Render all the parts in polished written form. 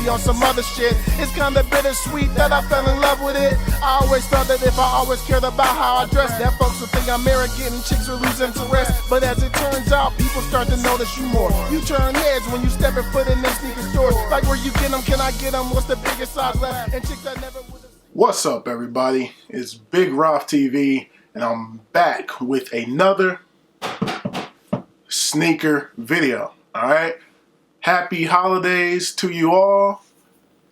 be on some other shit. It's kinda bittersweet that I fell in love with it. I always felt that if I always cared about how I dress, that folks would think I'm arrogant and chicks would lose interest. But as it turns out, people start to notice you more. You turn heads when you step your foot in them sneaker stores. Like where you get them, can I get them? What's the biggest size left? And chicks that never would. What's up, everybody? It's Big Roth TV, and I'm back with another sneaker video. Alright? Happy holidays to you all.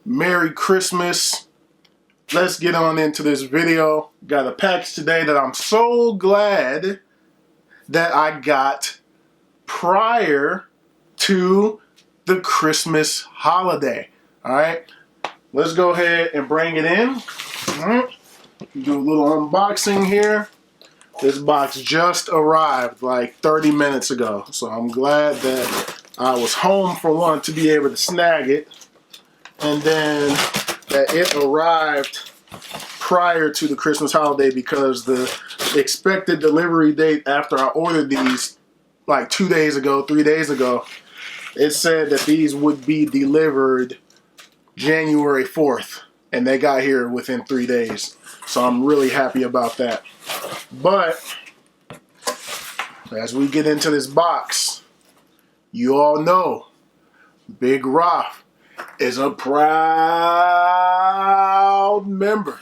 Merry Christmas. Let's get on into this video. Got a package today that I'm so glad that I got prior to the Christmas holiday. Alright? Let's go ahead and bring it in. Alright. Do a little unboxing here. This box just arrived like 30 minutes ago. So I'm glad that I was home for one to be able to snag it. And then that it arrived prior to the Christmas holiday because the expected delivery date after I ordered these like 2 days ago, 3 days ago, it said that these would be delivered January 4th, and they got here within 3 days. So I'm really happy about that. But as we get into this box, you all know Big Roth is a proud member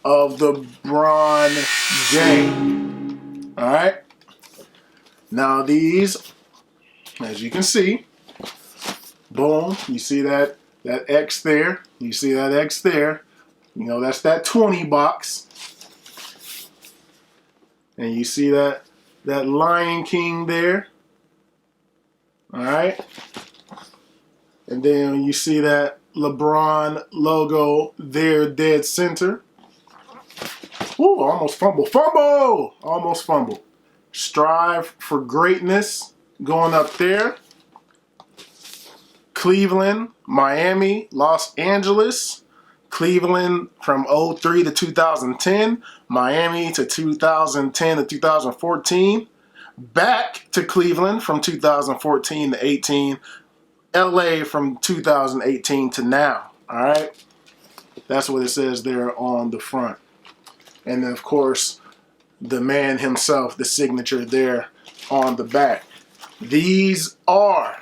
of the Lebron gang. Alright? Now these, as you can see, boom, you see that X there, you see that X there, you know that's that 20 box, and you see that Lion King there, alright, and then you see that Lebron logo there dead center. Ooh, almost fumble, almost fumble. Strive for greatness going up there. Cleveland, Miami, Los Angeles. Cleveland from 03 to 2010. Miami to 2010 to 2014. Back to Cleveland from 2014 to 18. LA from 2018 to now. Alright? That's what it says there on the front. And then, of course, the man himself, the signature there on the back. These are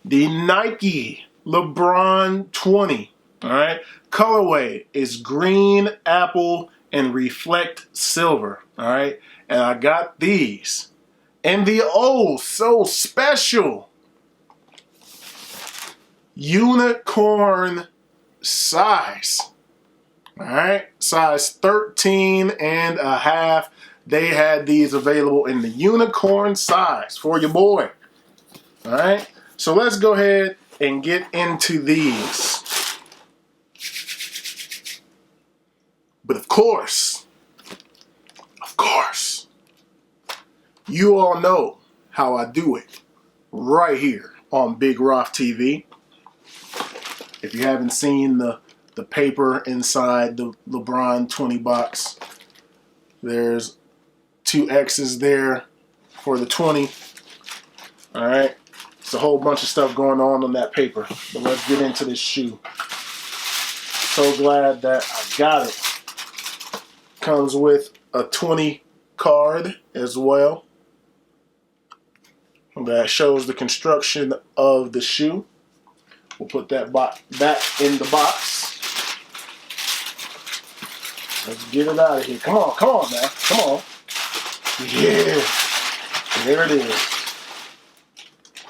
the Nike Lebron 20. Alright? Colorway is green, apple, and reflect silver. Alright? And I got these in the oh so special unicorn size. Alright? Size 13 and a half. They had these available in the unicorn size for your boy. Alright? So let's go ahead and get into these. But of course, you all know how I do it right here on Big Roth TV. If you haven't seen the paper inside the Lebron 20 box, there's 2 X's there for the 20. Alright? It's a whole bunch of stuff going on that paper. But let's get into this shoe. So glad that I got it. Comes with a 20 card as well. That shows the construction of the shoe. We'll put that back in the box. Let's get it out of here. Come on now. Come on. Yeah. There it is.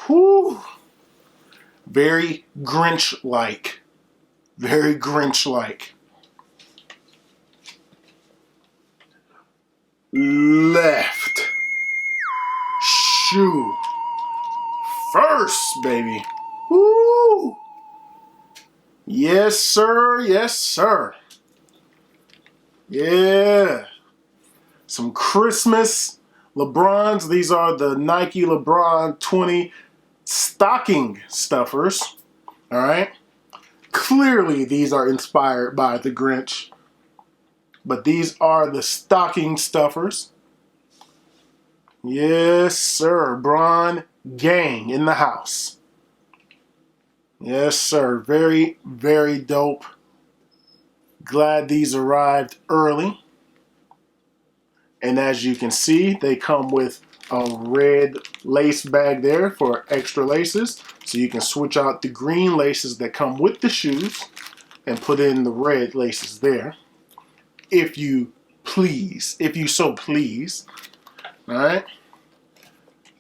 Whew. Very Grinch-like. Very Grinch-like. Left shoe first, baby. Woo! Yes, sir. Yes, sir. Yeah. Some Christmas Lebrons. These are the Nike Lebron 20 stocking stuffers. All right. Clearly, these are inspired by the Grinch. But these are the stocking stuffers. Yes, sir. Bron gang in the house. Yes, sir. Very, very dope. Glad these arrived early. And as you can see, they come with a red lace bag there for extra laces. So you can switch out the green laces that come with the shoes and put in the red laces there. If you please, if you so please. All right.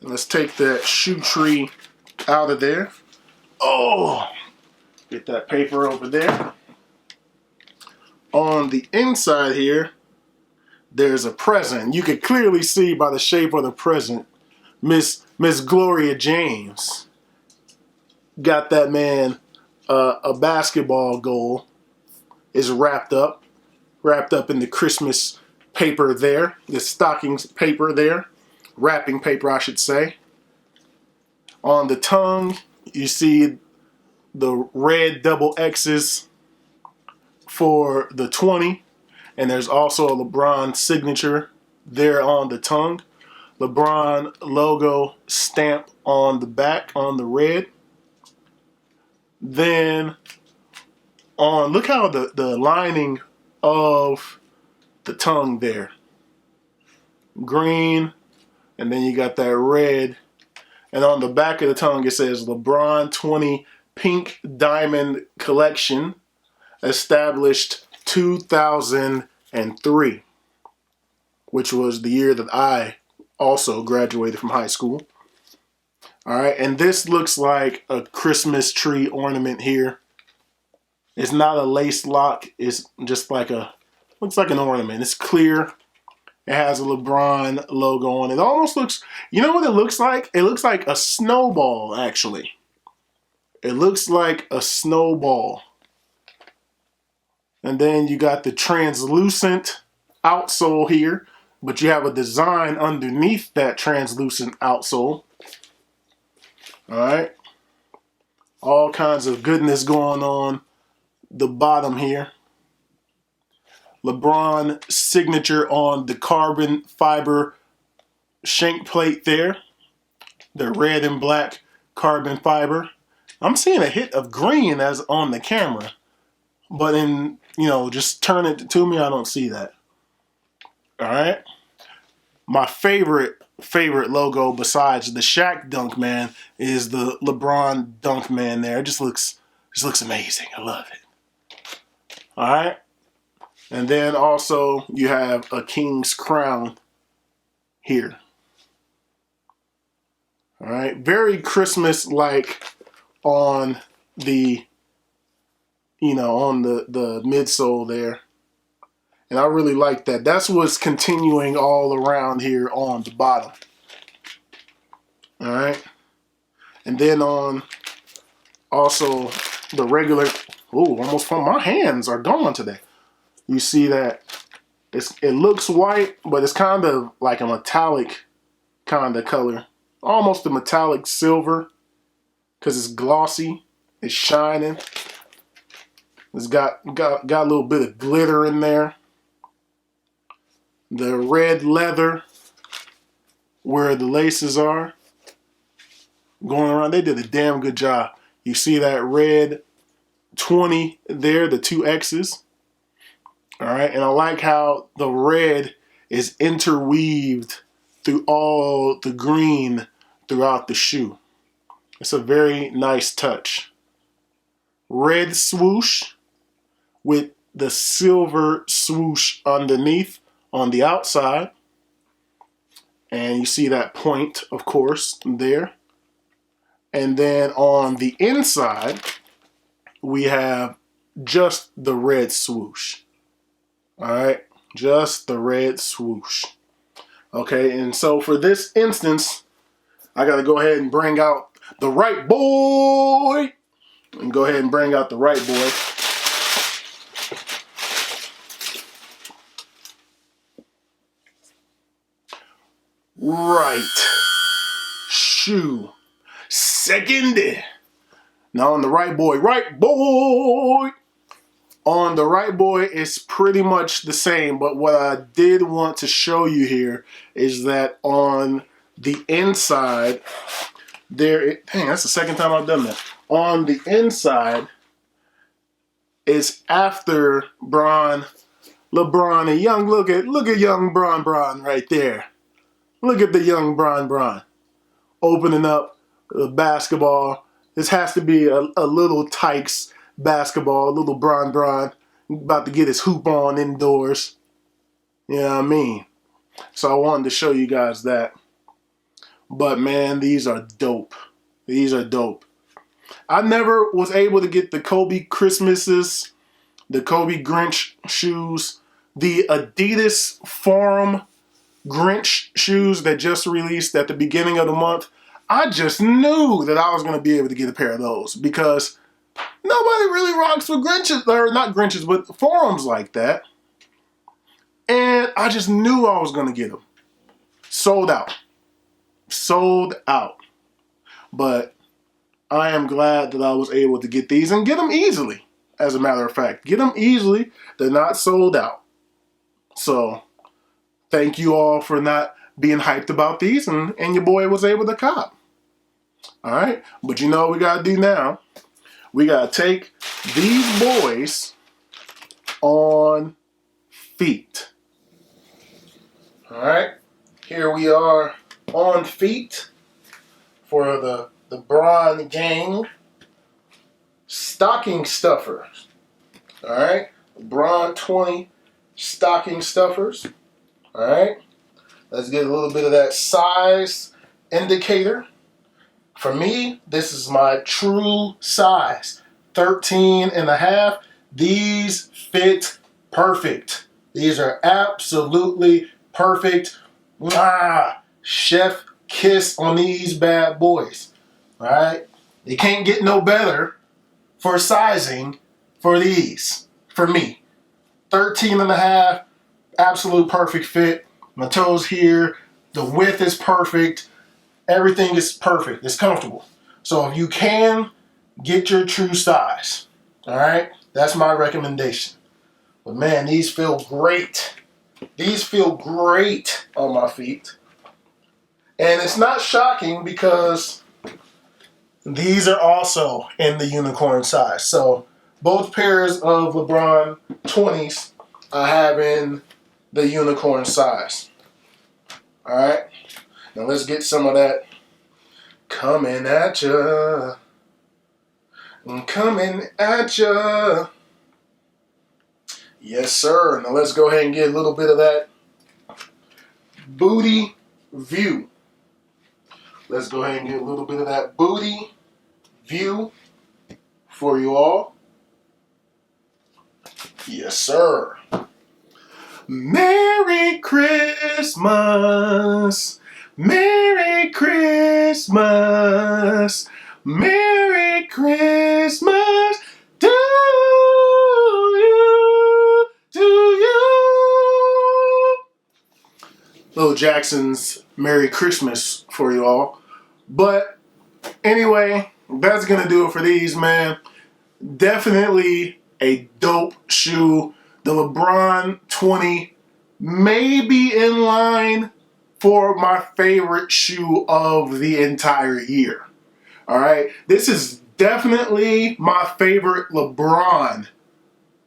Let's take that shoe tree out of there. Oh, get that paper over there. On the inside here, there's a present. You can clearly see by the shape of the present, Miss Gloria James got that man a basketball goal. Is wrapped up in the Christmas paper there, the stockings paper there, wrapping paper I should say. On the tongue, you see the red double X's for the 20, and there's also a LeBron signature there on the tongue. LeBron logo stamp on the back on the red. Then on, look how the lining of the tongue there. Green, and then you got that red. And on the back of the tongue it says LeBron 20 Pink Diamond Collection, established 2003, which was the year that I also graduated from high school. All right, and this looks like a Christmas tree ornament here. It's not a lace lock. It's just like looks like an ornament. It's clear. It has a LeBron logo on it. It almost looks, you know what it looks like? It looks like a snowball, actually. It looks like a snowball. And then you got the translucent outsole here, but you have a design underneath that translucent outsole. All right. All kinds of goodness going on the bottom here. LeBron signature on the carbon fiber shank plate there. The red and black carbon fiber. I'm seeing a hit of green as on the camera, but in, just turn it to me, I don't see that. All right. My favorite logo besides the Shaq Dunk Man is the LeBron Dunk Man there. It just looks amazing. I love it. All right. And then also you have a king's crown here. All right. Very Christmas-like on the, on the midsole there. And I really like that. That's what's continuing all around here on the bottom. All right. And then on also the regular, almost from my hands are gone today. You see that it looks white, but it's kind of like a metallic kind of color. Almost a metallic silver because it's glossy. It's shining. It's got a little bit of glitter in there. The red leather where the laces are going around. They did a damn good job. You see that red 20 there, the two X's. All right, and I like how the red is interweaved through all the green throughout the shoe. It's a very nice touch. Red swoosh with the silver swoosh underneath on the outside. And you see that point, of course, there. And then on the inside, we have just the red swoosh. All right, just the red swoosh. Okay, and so for this instance, I got to go ahead and bring out the right boy. And go ahead and bring out the right boy. Right shoe. Second. Now on the right boy. On the right boy, it's pretty much the same, but what I did want to show you here is that on the inside, Dang, that's the second time I've done that. On the inside, it's after LeBron and young. Look at young Bron right there. Look at the young Bron opening up the basketball. This has to be a little Tykes basketball, a little Bron about to get his hoop on indoors. You know what I mean? So I wanted to show you guys that. But man, these are dope. These are dope. I never was able to get the Kobe Christmases, the Kobe Grinch shoes, the Adidas Forum Grinch shoes that just released at the beginning of the month. I just knew that I was going to be able to get a pair of those because nobody really rocks with Grinches, or not Grinches, but forums like that. And I just knew I was going to get them. Sold out. Sold out. But I am glad that I was able to get these and get them easily. As a matter of fact, get them easily. They're not sold out. So thank you all for not being hyped about these, and your boy was able to cop. All right, but you know what we got to do now? We got to take these boys on feet. All right, here we are on feet for the Bron gang stocking stuffers. All right, Bron 20 stocking stuffers. All right, let's get a little bit of that size indicator. For me, this is my true size, 13 and a half. These fit perfect. These are absolutely perfect. Mwah! Chef kiss on these bad boys. All right, you can't get no better for sizing for these, for me. 13 and a half, absolute perfect fit. My toes here, the width is perfect. Everything is perfect. It's comfortable. So if you can, get your true size. All right? That's my recommendation. But man, these feel great. These feel great on my feet. And it's not shocking because these are also in the unicorn size. So both pairs of LeBron 20s I have in the unicorn size. All right? Now let's get some of that coming at ya. Coming at ya. Yes, sir. Now let's go ahead and get a little bit of that booty view. Let's go ahead and get a little bit of that booty view for you all. Yes, sir. Merry Christmas. Merry Christmas. Merry Christmas to you. To you. Lil Jackson's Merry Christmas for you all. But anyway, that's going to do it for these, man. Definitely a dope shoe. The LeBron 20 may be in line for my favorite shoe of the entire year. All right, this is definitely my favorite LeBron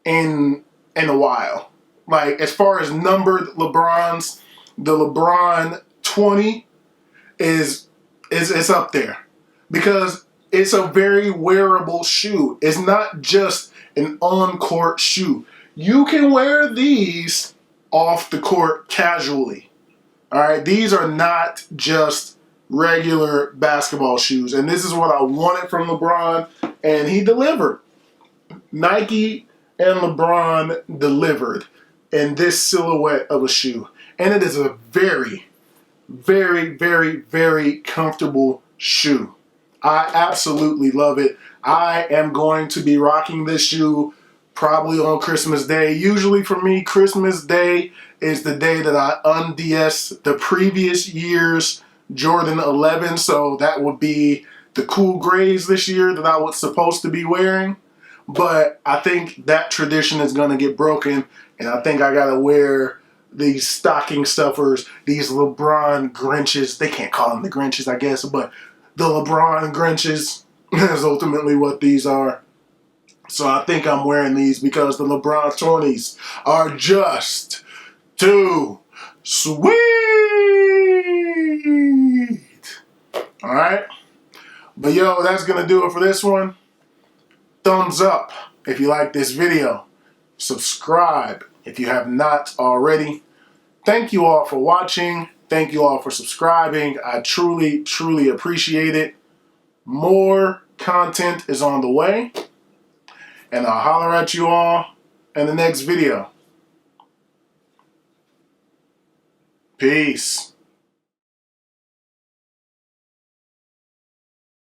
in a while. Like as far as numbered LeBrons, the LeBron 20 is up there because it's a very wearable shoe. It's not just an on-court shoe. You can wear these off the court casually. All right, these are not just regular basketball shoes, and this is what I wanted from LeBron, and he delivered. Nike and LeBron delivered in this silhouette of a shoe, and it is a very, very, very, very comfortable shoe. I absolutely love it. I am going to be rocking this shoe probably on Christmas Day. Usually for me, Christmas Day is the day that I un-DS the previous year's Jordan 11. So that would be the cool grays this year that I was supposed to be wearing. But I think that tradition is going to get broken. And I think I got to wear these stocking stuffers, these LeBron Grinches. They can't call them the Grinches, I guess. But the LeBron Grinches is ultimately what these are. So I think I'm wearing these because the LeBron 20s are just too sweet. Alright? But yo, that's going to do it for this one. Thumbs up if you like this video. Subscribe if you have not already. Thank you all for watching. Thank you all for subscribing. I truly, truly appreciate it. More content is on the way. And I'll holler at you all in the next video. Peace.